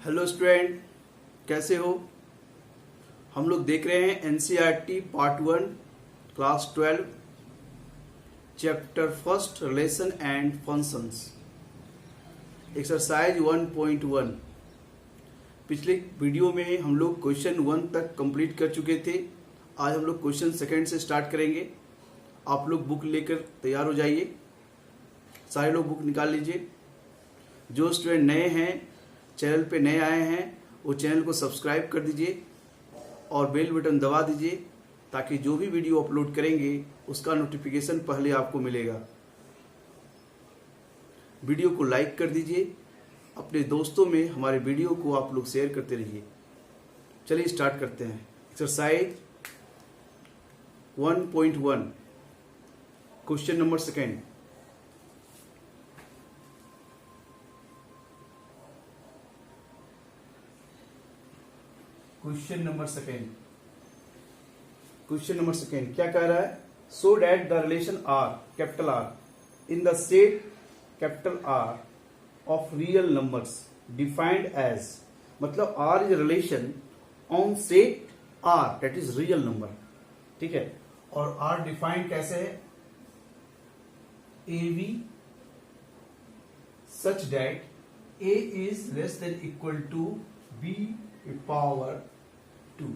Hello student, कैसे हो। हम लोग देख रहे हैं NCERT part 1 class 12 chapter first relation and functions exercise 1.1। पिछले वीडियो में हम लोग क्वेश्चन 1 तक कंप्लीट कर चुके थे। आज हम लोग क्वेश्चन सेकंड से स्टार्ट करेंगे। आप लोग बुक लेकर तैयार हो जाइए, सारे लोग बुक निकाल लीजिए। जो स्टूडेंट नए हैं, चैनल पे नए आए हैं, वो चैनल को सब्सक्राइब कर दीजिए और बेल बटन दबा दीजिए ताकि जो भी वीडियो अपलोड करेंगे उसका नोटिफिकेशन पहले आपको मिलेगा। वीडियो को लाइक कर दीजिए, अपने दोस्तों में हमारे वीडियो को आप लोग शेयर करते रहिए। चलिए स्टार्ट करते हैं। Exercise 1.1 question number second. Question number second क्या कह रहा है। So that the relation R capital R in the set capital R of real numbers defined as, मतलब R is relation on set R that is real number, ठीक है। और R defined कैसे है, A B such that a is less than equal to b power 2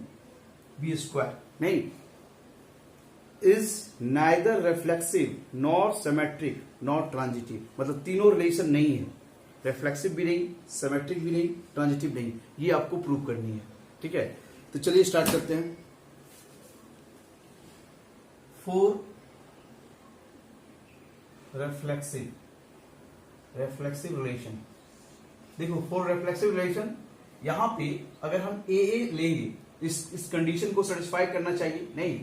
b square, नहीं, is neither reflexive nor symmetric nor transitive, मतलब तीनों relation नहीं है, रिफ्लेक्सिव भी नहीं, सिमेट्रिक भी नहीं, ट्रांजिटिव नहीं। ये आपको प्रूव करनी है, ठीक है। तो चलिए स्टार्ट करते हैं। फोर रिफ्लेक्सिव रिलेशन, देखो फोर रिफ्लेक्सिव रिलेशन। यहां पे अगर हम ए लेंगे, इस कंडीशन को सेटिस्फाई करना चाहिए, नहीं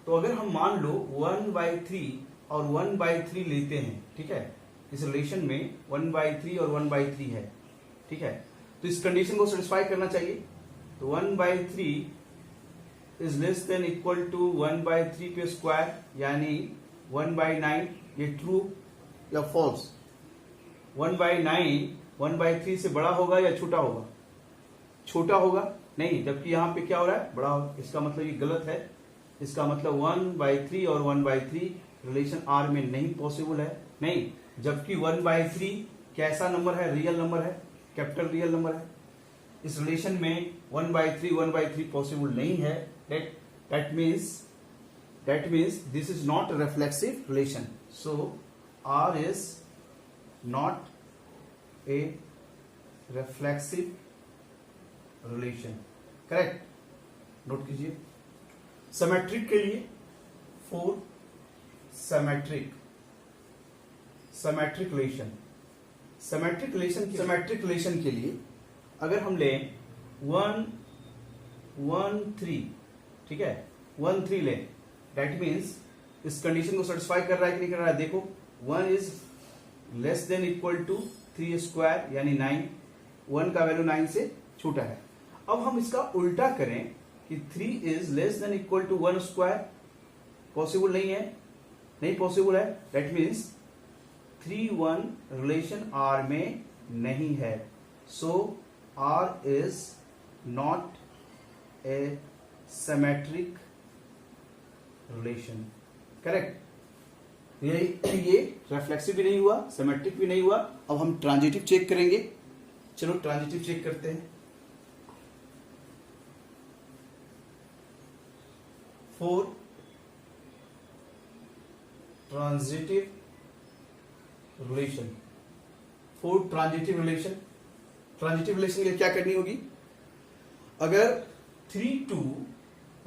तो अगर हम मान लो 1/3 और 1/3 लेते हैं, ठीक है, इस रिलेशन में 1/3 और 1/3 है, ठीक है, तो इस कंडीशन को सेटिस्फाई करना चाहिए। तो 1/3 is less than equal to 1/3 पे स्क्वायर यानी 1/9। ये ट्रू या फॉल्स? 1/9 1/3 से बड़ा होगा या छोटा होगा? छोटा होगा, नहीं, जबकि यहां पे क्या हो रहा है, बड़ा होगा। इसका मतलब ये गलत है। इसका मतलब 1/3 और 1/3 रिलेशन आर में नहीं पॉसिबल है, नहीं, जबकि 1/3 कैसा नंबर है, रियल नंबर है, कैपिटल रियल नंबर है। इस रिलेशन में 1/3 पॉसिबल नहीं है। That means this is not reflexive relation. So R is not a reflexive relation, correct. Note कीजिए। सिमेट्रिक के लिए फोर सिमेट्रिक रिलेशन के लिए अगर हम लें 1 1 3, ठीक है, 1 3 लें, दैट मीन्स इस कंडीशन को सेटिस्फाई कर रहा है कि नहीं कर रहा है। देखो 1 is less than equal to 3 square यानी 9, 1 का वैल्यू 9 से छोटा है। अब हम इसका उल्टा करें कि 3 is less than equal to 1 square, possible नहीं है, नहीं पॉसिबल है। दैट मीन्स 3 1 रिलेशन आर में नहीं है। So R is not a symmetric relation, correct. ये रिफ्लेक्सिव भी नहीं हुआ, सिमेट्रिक भी नहीं हुआ। अब हम ट्रांजिटिव चेक करेंगे। चलो ट्रांजिटिव चेक करते हैं। फोर ट्रांजिटिव रिलेशन के लिए क्या करनी होगी। अगर 3 2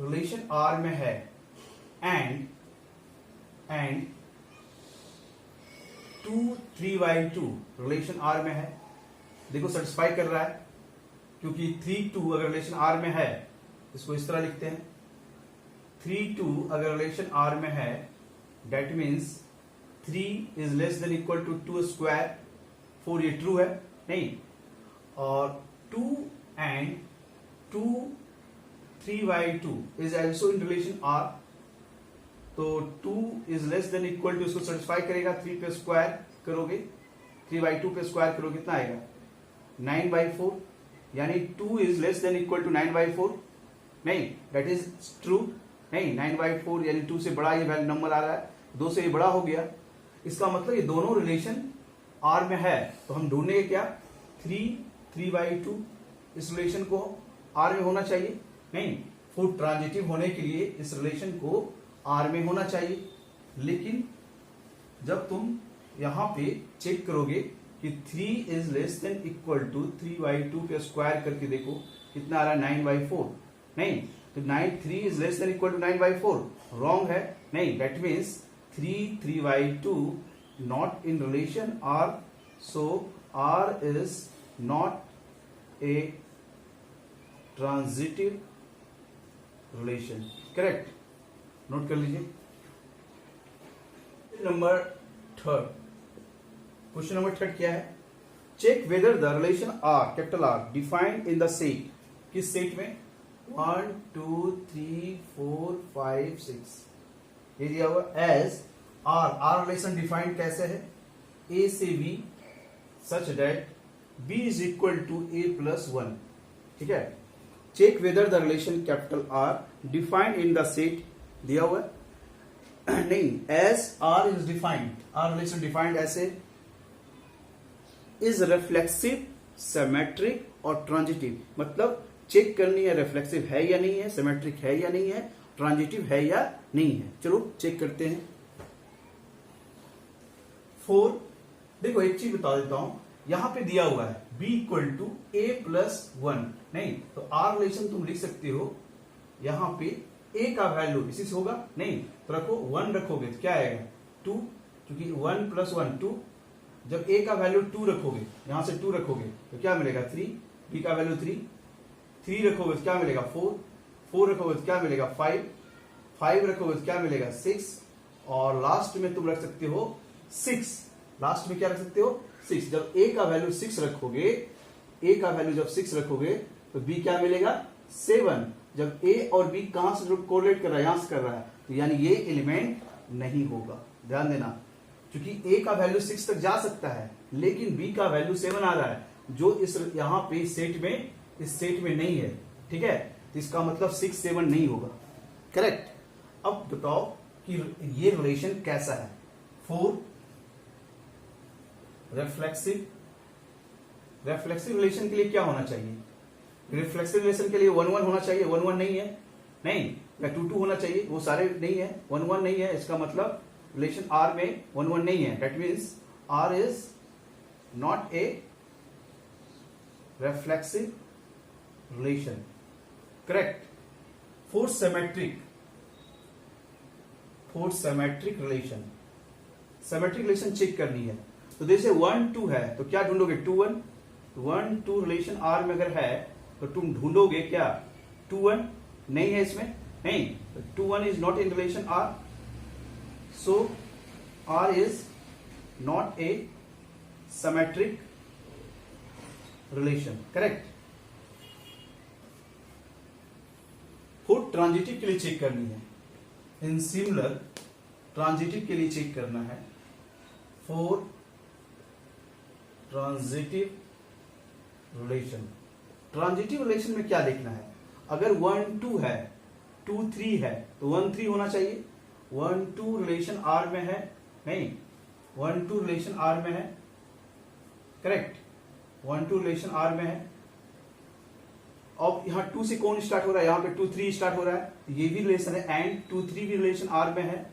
रिलेशन आर में है एंड 2 3/2 रिलेशन आर में है, देखो सेटिस्फाई कर रहा है, क्योंकि 3 2 अगर रिलेशन आर में है, इसको इस तरह लिखते हैं। 3 2 अगर रिलेशन आर में है, that means 3 is less than equal to 2 square, 4 ये ट्रू है, नहीं, और 2 and 2 3/2 is also in relation R. तो 2 is less than equal to, इसको सेटिस्फाई करेगा। 3 पे स्क्वायर करोगे, 3/2 पे स्क्वायर करोगे कितना आएगा, 9/4, यानी 2 is less than equal to 9/4, नहीं, दैट इज ट्रू, नहीं, 9/4 यानी 2 से बड़ा ये वैल्यू नंबर आ रहा है, 2 से ये बड़ा हो गया, इसका मतलब ये दोनों रिलेशन आर में है, तो हम ढूंढेंगे क्या, 3/2 इस रिलेशन को आर में होना चाहिए, नहीं, फुट ट्रांजिटिव होने के लिए इस रिलेशन को आर में होना चाहिए। लेकिन जब तुम यहां पे चेक करोगे कि 3 is less than equal to 3/2 पे स्क्वायर करके देखो कितना आ रहा है, 9/4, नहीं, तो 3 is less than equal to 9/4, wrong है, नहीं, that means 3/2 not in relation R, so R is not a transitive relation, correct, note कर लीजिए। Number third, question number third क्या है, check whether the relation R, capital R, defined in the set, किस set में, 1 2 3 4 5 6, ये दिया हुआ as are relation defined कैसे है, ए से B such that B is equal to A plus 1, ठीक है। Check whether the relation capital R defined in the set दिया हुआ नहीं, as R is defined, R relation defined ऐसे, is reflexive, symmetric और ट्रांजिटिव, मतलब check करनी है रिफ्लेक्सिव है या नहीं है, सिमेट्रिक है या नहीं है, ट्रांजिटिव है या नहीं है। चलो चेक करते हैं। 4, देखो एक चीज बता देता हूं, यहां पे दिया हुआ है b equal to a plus 1, नहीं, तो आर रिलेशन तुम लिख सकते हो, यहां पे a का वैल्यू इसी से होगा, नहीं, तो रखो 1 रखोगे तो क्या आएगा 2, क्योंकि 1 प्लस 1 2, जब a का वैल्यू 2 रखोगे, यहां से 2 रखोगे तो क्या मिलेगा 3, b का वैल्यू 3 रखोगे तो क्या मिलेगा 4 रखोगे तो क्या मिलेगा 5 रखोगे तो क्या मिलेगा 6, और लास्ट में तुम रख सकते हो 6, लास्ट में क्या रख सकते हो 6, जब a का वैल्यू 6 रखोगे, a का वैल्यू जब 6 रखोगे तो b क्या मिलेगा 7, जब a और b कहां से कोरिलेट कर रहा है, यहां से कर रहा है, तो यानी ये एलिमेंट नहीं होगा, ध्यान देना, क्योंकि a का वैल्यू 6 तक जा सकता है, लेकिन b का वैल्यू 7 आ रहा है, जो इस यहां पे इस सेट में नहीं है, ठीक है, तो इसका मतलब 6 7 नहीं होगा, करेक्ट। अब बताओ कि ये रिलेशन कैसा है, 4 रिफ्लेक्सिव रिलेशन के लिए क्या होना चाहिए, रिफ्लेक्सिव रिलेशन के लिए 1 1 होना चाहिए, 1 1 नहीं है, नहीं, या 2 2 होना चाहिए, वो सारे नहीं है, 1 1 नहीं है, इसका मतलब रिलेशन आर में 1 1 नहीं है, that means R is not a reflexive relation, correct. Fourth symmetric relation check करनी है, तो जैसे 1 2 है तो क्या ढूंढोगे 2 1 2 रिलेशन आर में अगर है तो तुम ढूंढोगे क्या 2 1, नहीं है इसमें, नहीं, 2 1 is not in relation R, so R is not a symmetric relation, correct. Fourth transitive के लिए चेक करनी है, इन सिमिलर ट्रांजिटिव के लिए चेक करना है, फोर ट्रांजिटिव रिलेशन में क्या देखना है, अगर 1 2 है 2 3 है तो 1 3 होना चाहिए, 1 2 रिलेशन आर में है, नहीं, 1 2 रिलेशन आर में है, करेक्ट, 1 2 रिलेशन आर में है। अब यहां 2 से कौन स्टार्ट हो रहा है, यहां पे 2 3 स्टार्ट हो रहा है, ये भी रिलेशन है, एंड 2 3 भी रिलेशन आर में है,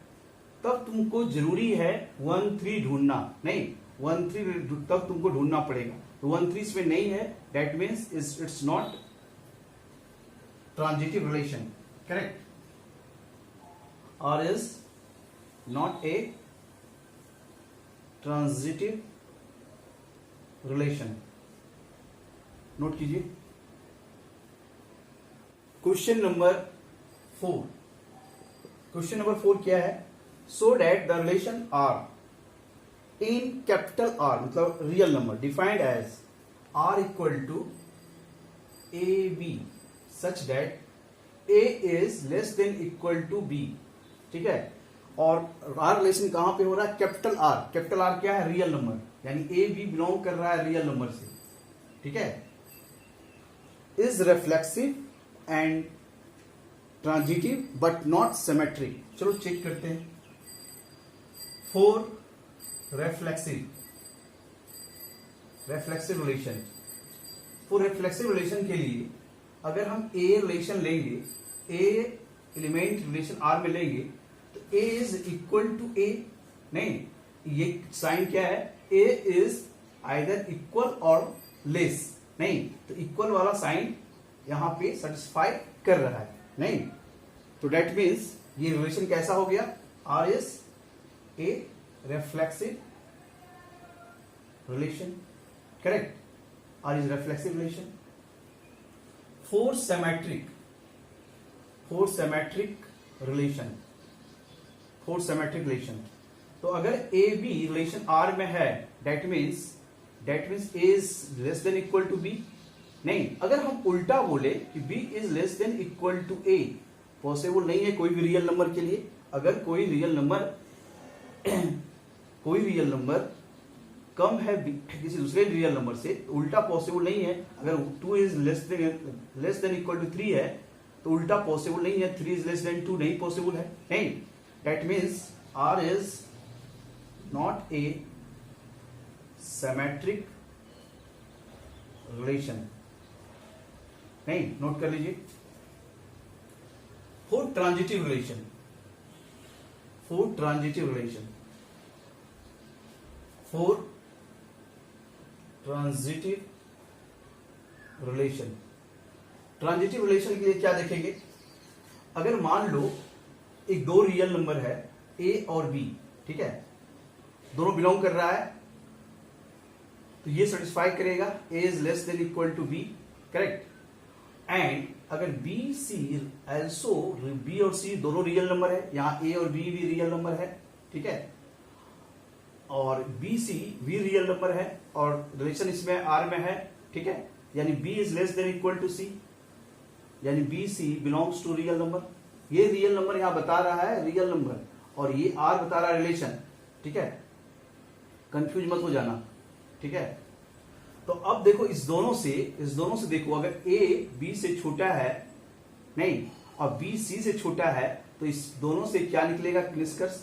तब तुमको जरूरी है 1 3 ढूंढना, नहीं, 1 3 तब तुमको ढूंढना पड़ेगा, तो 1 3 इसमें नहीं है, that means it's not transitive relation, correct, और is not a transitive relation, note कीजिए। क्वेश्चन नंबर 4 क्या है, so that the relation R in capital R, मतलब real number, defined as R equal to a B such that A is less than equal to b, ठीक है, और are relation कहां पे हो रहा है, कैपिटल आर क्या है, रियल नंबर, यानी ए बी बिलोंग कर रहा है रियल नंबर से, ठीक है। Is reflexive and transitive but not symmetric. चलो चेक करते हैं। For reflexive relation, for reflexive relation के लिए अगर हम ए रिलेशन लेंगे, ए एलिमेंट रिलेशन आर में लेंगे, तो ए इज इक्वल टू ए, नहीं, ये साइन क्या है, ए इज आइदर इक्वल और लेस, नहीं, तो इक्वल वाला साइन यहां पे सेटिस्फाई कर रहा है, नहीं, तो डेट मीन्स ये रिलेशन कैसा हो गया, R is a reflexive relation, correct, R is reflexive relation. For symmetric relation, for symmetric relation, तो अगर ए बी रिलेशन आर में है, that means A is less than equal to B, नहीं, अगर हम उल्टा बोले कि B is less than equal to A, possible नहीं है कोई भी रियल नंबर के लिए। अगर कोई रियल नंबर कम है किसी दूसरे रियल नंबर से, तो उल्टा पॉसिबल नहीं है। अगर 2 is less than equal to 3 है, तो उल्टा पॉसिबल नहीं है 3 इज लेस देन 2, नहीं पॉसिबल है, नहीं, that means R is not a symmetric relation, नहीं, नोट कर लीजिए। For transitive relation, for transitive relation के लिए क्या देखेंगे, अगर मान लो एक दो रियल नंबर है ए और बी, ठीक है, दोनों बिलोंग कर रहा है, तो ये सेटिस्फाई करेगा a is less than equal to b, correct, and अगर बी सी एल्सो, बी और सी दोनों रियल नंबर है, यहां ए और बी भी रियल नंबर है, ठीक है, और बी सी भी रियल नंबर है और रिलेशन इसमें आर में है, ठीक है, यानी b is less than equal to c, यानी b c belongs to real number. ये रियल नंबर यहां बता रहा है रियल नंबर, और ये आर बता रहा है रिलेशन, ठीक है, कंफ्यूज मत हो जाना, ठीक है। तो अब देखो इस दोनों से देखो, अगर ए बी से छोटा है, नहीं, और बी सी से छोटा है, तो इस दोनों से क्या निकलेगा निष्कर्ष,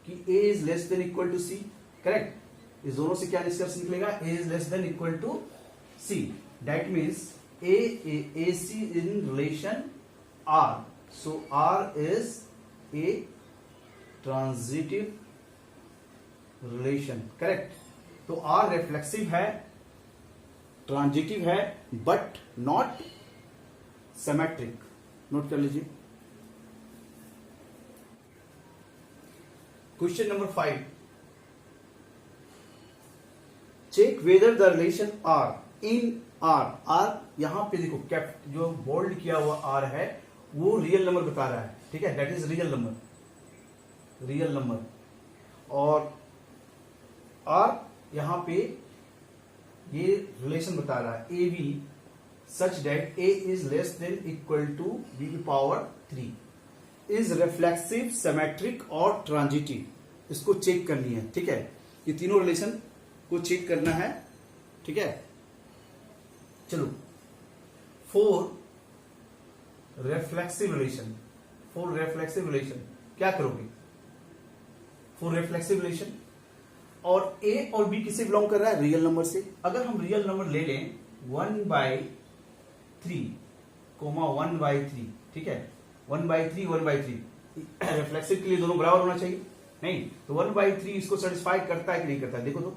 कि a is less than equal to c, correct, इस दोनों से क्या निष्कर्ष निकलेगा, a is less than equal to c, that means a c in relation R, so R is a transitive relation, correct, तो आर रिफ्लेक्सिव है, transitive है, but not symmetric, note कर लीजिए। Question number 5, check whether the relation R in R यहां पे देखो cap जो bold किया हुआ आर है वो रियल नंबर बता रहा है, ठीक है, दैट इज रियल नंबर, और आर यहां पे ये रिलेशन बता रहा है A B such that A is less than equal to B की पावर 3, इज रिफ्लेक्सिव, सिमेट्रिक और ट्रांजिटिव, इसको चेक करनी है, ठीक है, ये तीनों रिलेशन को चेक करना है, ठीक है। चलो, फॉर रिफ्लेक्सिव रिलेशन क्या करोगे, फॉर रिफ्लेक्सिव रिलेशन, और ए और बी किससे बिलोंग कर रहा है, रियल नंबर से। अगर हम रियल नंबर ले लें 1/3, 1/3, ठीक है, 1/3 रिफ्लेक्सिव के लिए दोनों बराबर होना चाहिए, नहीं, तो 1/3 इसको सेटिस्फाई करता है कि नहीं करता है, देखो तो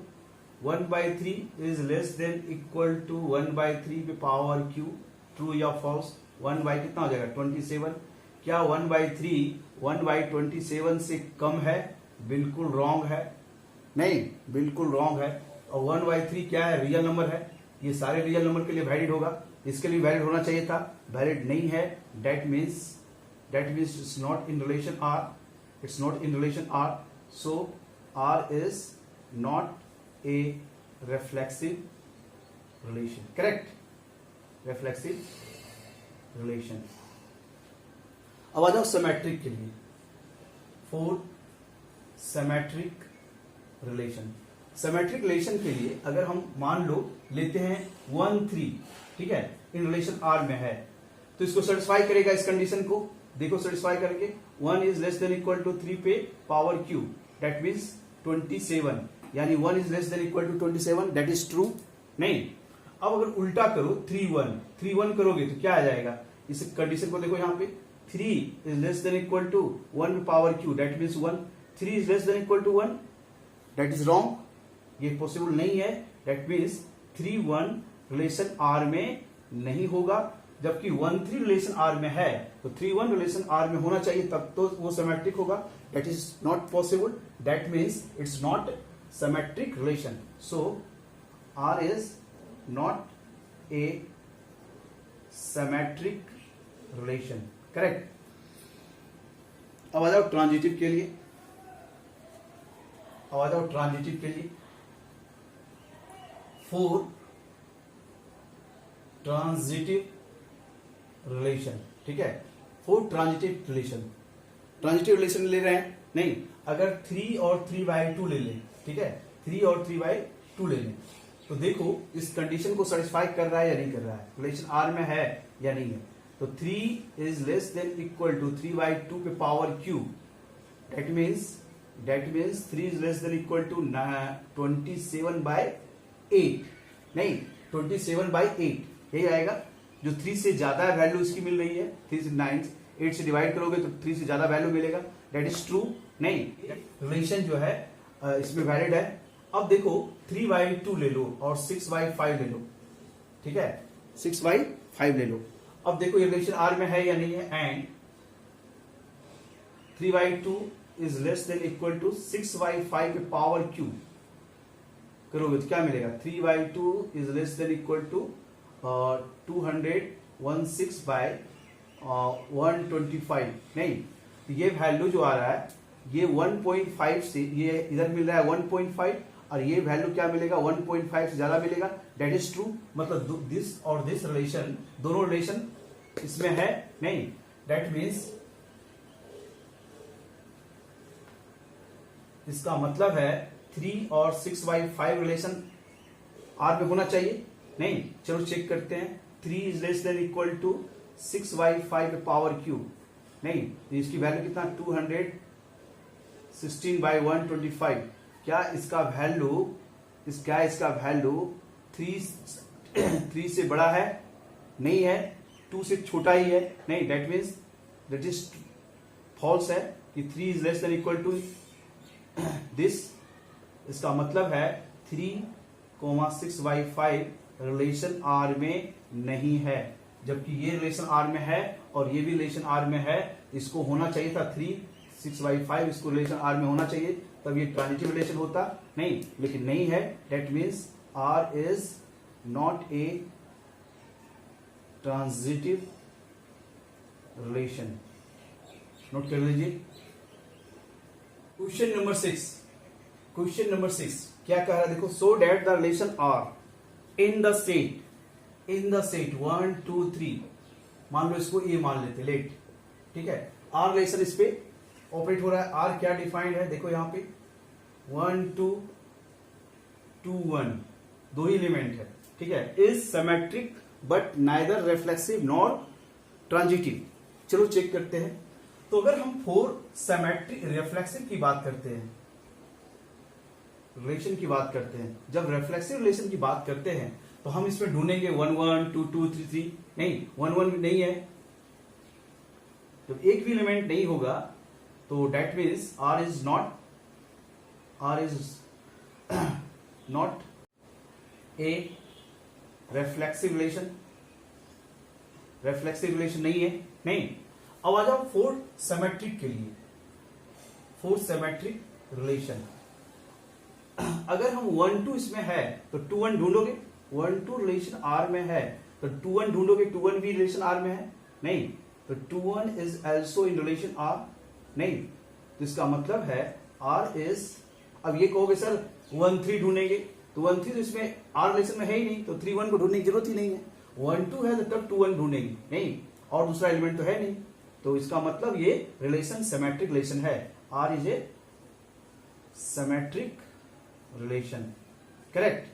1/3 is less than equal to 1/3 पे पावर क्यू, ट्रू या फॉल्स, 1 कितना हो जाएगा 27, क्या 1/3 1/27 से कम है, बिल्कुल रॉन्ग है, नहीं, बिल्कुल रॉन्ग है, और 1/3 क्या है, रियल नंबर है, ये सारे रियल नंबर के लिए वैलिड होगा, इसके लिए वैलिड होना चाहिए था, वैलिड नहीं है, that means it's not in relation R, so R is not a reflexive relation, correct, reflexive relation. अब आ जाओ सिमेट्रिक के लिए, for symmetric relation, symmetric relation के लिए अगर हम मान लो लेते हैं 1 3, ठीक है, इन रिलेशन आर में है, तो इसको सेटिस्फाई करेगा इस कंडीशन को। देखो सेटिस्फाई करके 1 is less than equal to 3 पे पावर क्यू, दैट मीन्स 27, यानी 1 is less than equal to 27, that is true नहीं। अब अगर उल्टा करो 3 1 करोगे तो क्या आ जाएगा, इस कंडीशन को देखो यहाँ पे 3 is less than equal to 1 power cube, that means 1, 3 is less than equal to 1, that is wrong, ये पॉसिबल नहीं है। दैट मीन्स 3 1 रिलेशन आर में नहीं होगा, जबकि 1 3 रिलेशन आर में है, तो 3 1 रिलेशन आर में होना चाहिए, तब तो वो सिमेट्रिक होगा। That is not possible, that means it's not symmetric relation, so R is not a symmetric relation, correct. अब आ जाओ ट्रांजिटिव के लिए, फोर ट्रांजिटिव रिलेशन, ठीक है, फोर ट्रांजिटिव रिलेशन ले रहे हैं नहीं, अगर 3 और 3/2 ले लें, ठीक है, 3 और 3/2 ले लें, तो देखो इस कंडीशन को सेटिस्फाई कर रहा है या नहीं कर रहा है, रिलेशन आर में है या नहीं है। तो 3 is less than equal to 3/2 पे power cube, that means 3 is less than equal to 27/8, नहीं 27/8 यही आएगा। जो 3 से ज्यादा वैल्यू इसकी मिल रही है, 3 से 9 8 से डिवाइड करोगे तो 3 से ज्यादा वैल्यू मिलेगा, दैट इज ट्रू नहीं, रिलेशन जो है इसमें वैलिड है। अब देखो 3/2 ले लो और 6/5 ले लो, ठीक है, 6/5 ले लो। अब देखो ये रिलेशन आर में है या नहीं है, and 3/2 is less than equal to 6/5 पे पावर क्यू करोगे तो क्या मिलेगा, 3/2 is less than equal to 216/125, नहीं, तो ये वैल्यू जो आ रहा है ये 1.5 से, ये इधर मिल रहा है 1.5 और ये वैल्यू क्या मिलेगा 1.5 से ज्यादा मिलेगा, दैट इज ट्रू। मतलब दिस और दिस रिलेशन, दोनों रिलेशन इसमें है नहीं, दैट मीन्स इसका मतलब है 3 और 6/5 रिलेशन आर में होना चाहिए नहीं। चलो चेक करते हैं, 3 is less than equal to 6/5 power Q, नहीं, तो इसकी वैल्यू कितना 216/125, क्या इसका वैल्यू 3 से बड़ा है, नहीं है, 2 से छोटा ही है नहीं, that means that is false है कि 3 is less than equal to this. इसका मतलब है 3,6/5 रिलेशन आर में नहीं है, जबकि ये रिलेशन आर में है और ये भी रिलेशन आर में है, इसको होना चाहिए था 3,6/5, इसको रिलेशन आर में होना चाहिए, तब ये ट्रांजिटिव रिलेशन होता नहीं, लेकिन नहीं है, that means R is not a transitive relation. Note कर लीजिए। क्वेश्चन नंबर 6 क्या कह रहा है, देखो, so that the relation R in the set 1 2 3, मान लो इसको ए मान लेते, लेट, ठीक है, आर रिलेशन इस पे ऑपरेट हो रहा है। आर क्या डिफाइंड है, देखो यहाँ पे 1 2 2 1, 2 ही एलिमेंट है, ठीक है, is symmetric but neither reflexive nor transitive. चलो चेक करते हैं। तो अगर हम 4 सिमेट्रिक रिफ्लेक्सिव की बात करते हैं, रिलेशन की बात करते हैं, जब रिफ्लेक्सिव रिलेशन की बात करते हैं तो हम इसमें ढूंढेंगे 1 1 2 2 3 3, नहीं 1 1 नहीं है, जब एक भी एलिमेंट नहीं होगा तो that means R is not a reflexive relation नहीं है, नहीं। अब आ जाओ 4 सिमेट्रिक के लिए, 4 सिमेट्रिक रिलेशन। अगर हम 1 2 इसमें है तो 2 1 ढूंढोगे, 1 2 रिलेशन आर में है तो 2 1 ढूंढोगे, 2 1 भी रिलेशन आर में है नहीं, तो 2 1 is also in relation R नहीं, तो इसका मतलब है आर इज, अब ये कहोगे सर 1 3 ढूंढेंगे, तो 1 3 तो इसमें आर रिलेशन में है ही नहीं, तो 3 1 को ढूंढने की जरूरत ही नहीं है। 1 2 है तो तब 2 1 ढूंढेंगे नहीं, और दूसरा एलिमेंट तो है नहीं, तो इसका मतलब ये रिलेशन सिमेट्रिक रिलेशन है, R is a symmetric relation, correct.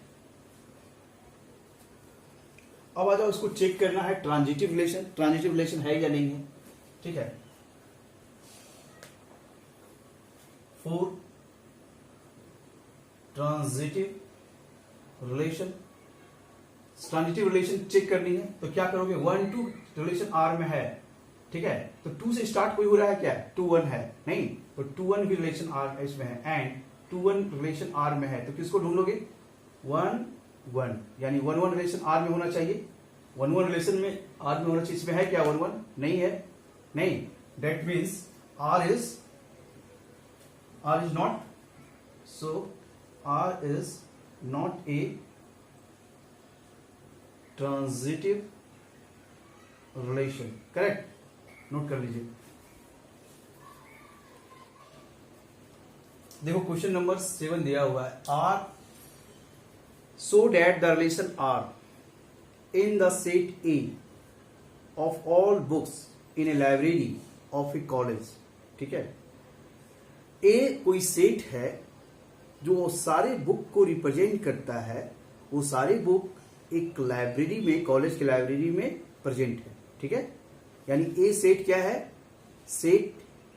अब आ जाओ, इसको चेक करना है ट्रांजिटिव रिलेशन, ट्रांजिटिव रिलेशन है या नहीं है, ठीक है। For transitive relation, transitive relation check करनी है तो क्या करोगे, 1 to रिलेशन आर में है, ठीक है, तो 2 से स्टार्ट कोई हो रहा है क्या, 2 1 है नहीं, तो 2 1 भी रिलेशन आर इसमें है एंड 2 1 रिलेशन आर में है, तो किसको ढूंढोगे, 1 1, यानी 1 1 रिलेशन आर में होना चाहिए, 1 1 रिलेशन में आर में होना चाहिए, इसमें है क्या 1 1, नहीं है, नहीं, that means R is not, so R is not a transitive relation, correct, note कर लीजिए। देखो क्वेश्चन नंबर 7 दिया हुआ है, R so that the relation R in the set A of all books in a library of a college, ठीक है। ए कोई set है जो सारे बुक को रिप्रेजेंट करता है, वो सारे बुक एक लाइब्रेरी में, कॉलेज की लाइब्रेरी में प्रेजेंट है, ठीक है, यानी ए सेट क्या है, सेट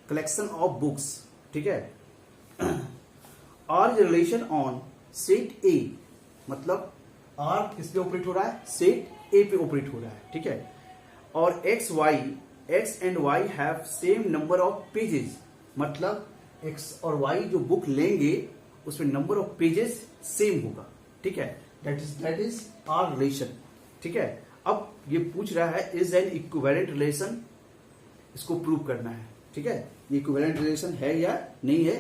कलेक्शन ऑफ बुक्स, ठीक है। R is relation on set A, मतलब आर किस पे ऑपरेट हो रहा है, सेट ए पे ऑपरेट हो रहा है, ठीक है। और x and why have same number of pages, मतलब एक्स और वाई जो बुक लेंगे उसमें नंबर ऑफ पेजेस सेम होगा, ठीक है, दैट इज आर रिलेशन, ठीक है। अब ये पूछ रहा है इज एन इक्विवेलेंट रिलेशन, इसको प्रूव करना है, ठीक है, ये इक्विवेलेंट रिलेशन है या नहीं है,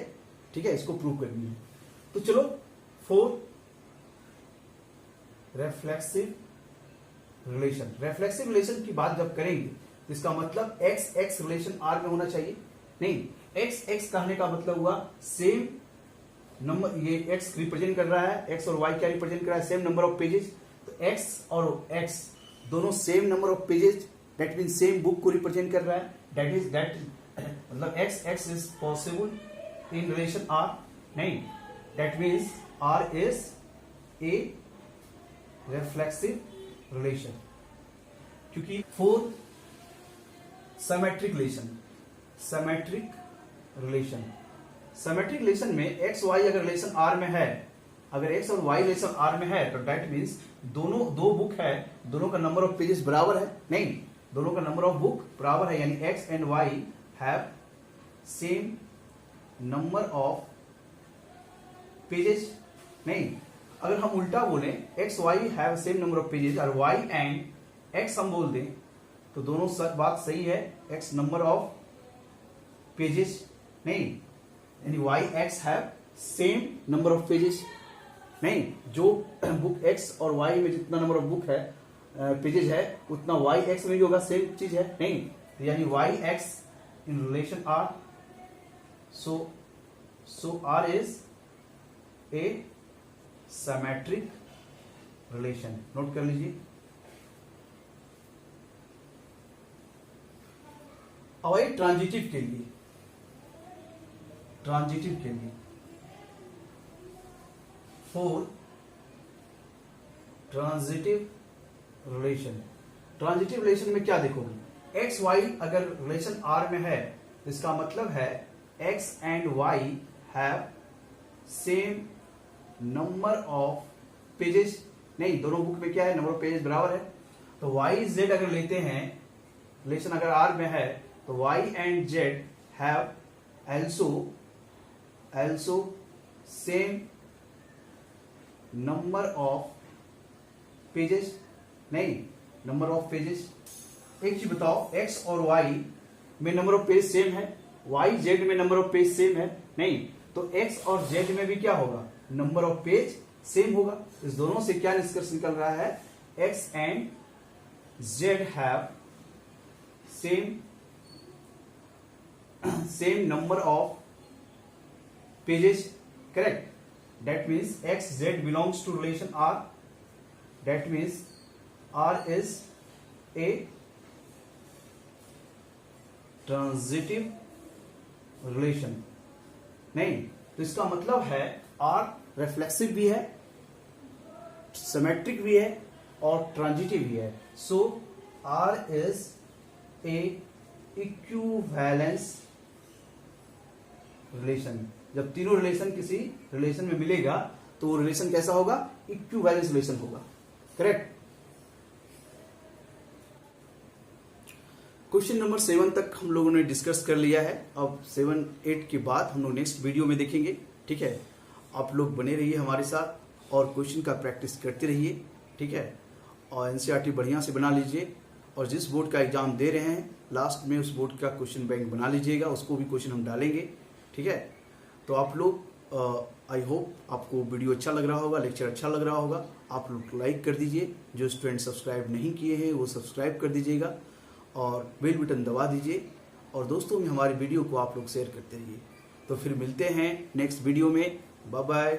ठीक है, इसको प्रूव करनी है। तो चलो, 4 रेफ्लेक्सिव रिलेशन, रेफ्लेक्सिव रिलेशन की बात जब करेंगे तो इसका मतलब एक्स एक्स रिलेशन आर में होना चाहिए, नहीं, एक्स एक्स कहने का मतलब हुआ सेम नंबर, ये एक्स रिप्रेजेंट कर रहा है, एक्स और वाई क्या रिप्रेजेंट कर रहा है, सेम नंबर ऑफ पेजेस, तो एक्स और एक्स दोनों same number of pages, that mean same book को रिप्रेजेंट कर रहा है, दैट मतलब x x is possible in relation R, नहीं, that means R is a reflexive relation, क्योंकि 4 symmetric relation, symmetric relation, symmetric relation में x y अगर relation R में है, अगर एक्स और वाई रिलेशन आर में है तो दैट मीन्स दोनों, दो बुक है, दोनों का नंबर ऑफ पेजेस बराबर है, नहीं, दोनों का नंबर ऑफ बुक बराबर है, यानी x and why have same number of pages, नहीं, अगर हम उल्टा बोले x why have same number of pages और वाई एंड एक्स हम बोल दें तो दोनों बात सही है, एक्स नंबर ऑफ पेजेस, नहीं, यानी y x have same number of pages, नहीं, जो बुक एक्स और वाई में जितना नंबर ऑफ बुक है, पेजेस है, उतना वाई एक्स में भी होगा, सेम चीज है, नहीं, तो यानी y x in relation R, so R is a symmetric relation, note कर लीजिए। अब आइए ट्रांजिटिव के लिए, ट्रांजिटिव के लिए 4 ट्रांजिटिव रिलेशन, ट्रांजिटिव रिलेशन में क्या देखोगे, एक्स वाई अगर रिलेशन आर में है तो इसका मतलब है x and why have same number of pages, नहीं, दोनों बुक में क्या है, नंबर ऑफ पेजेस बराबर है, तो वाई जेड अगर लेते हैं, रिलेशन अगर आर में है तो y and z have also same number of pages, नहीं, नंबर ऑफ पेजेस। एक चीज बताओ, एक्स और वाई में नंबर ऑफ पेज सेम है, वाई जेड में नंबर ऑफ पेज सेम है, नहीं, तो एक्स और जेड में भी क्या होगा, नंबर ऑफ पेज सेम होगा। इस दोनों से क्या निष्कर्ष निकल रहा है, x and z have same number of pages, correct, that means x z belongs to relation r, that means r is a transitive relation, नहीं, तो इसका मतलब है r रिफ्लेक्सिव भी है, सिमेट्रिक भी है और ट्रांजिटिव भी है। So R is a equivalence relation. जब तीनों रिलेशन किसी रिलेशन में मिलेगा तो वो रिलेशन कैसा होगा? इक्विवेलेंस रिलेशन होगा। करेक्ट। क्वेश्चन नंबर 7 तक हम लोगों ने डिस्कस कर लिया है। अब 7, 8 के बाद हम लोग नेक्स्ट वीडियो में देखेंगे। ठीक है, आप लोग बने रहिए हमारे साथ और क्वेश्चन का प्रैक्टिस करते रहिए। ठीक है, और एनसीईआरटी बढ़िया से बना लीजिए और जिस बोर्ड का एग्जाम दे रहे हैं लास्ट में उस बोर्ड का क्वेश्चन बैंक बना लीजिएगा, उसको भी क्वेश्चन हम डालेंगे। ठीक है, तो आप लोग आई होप आपको वीडियो अच्छा लग रहा होगा, लेक्चर अच्छा लग रहा होगा। आप लोग लाइक कर दीजिए, जो स्टूडेंट सब्सक्राइब नहीं किए हैं वो सब्सक्राइब कर दीजिएगा और बेल बटन दबा दीजिए और दोस्तों में हमारे वीडियो को आप लोग शेयर करते रहिए। तो फिर मिलते हैं नेक्स्ट वीडियो में। Bye bye.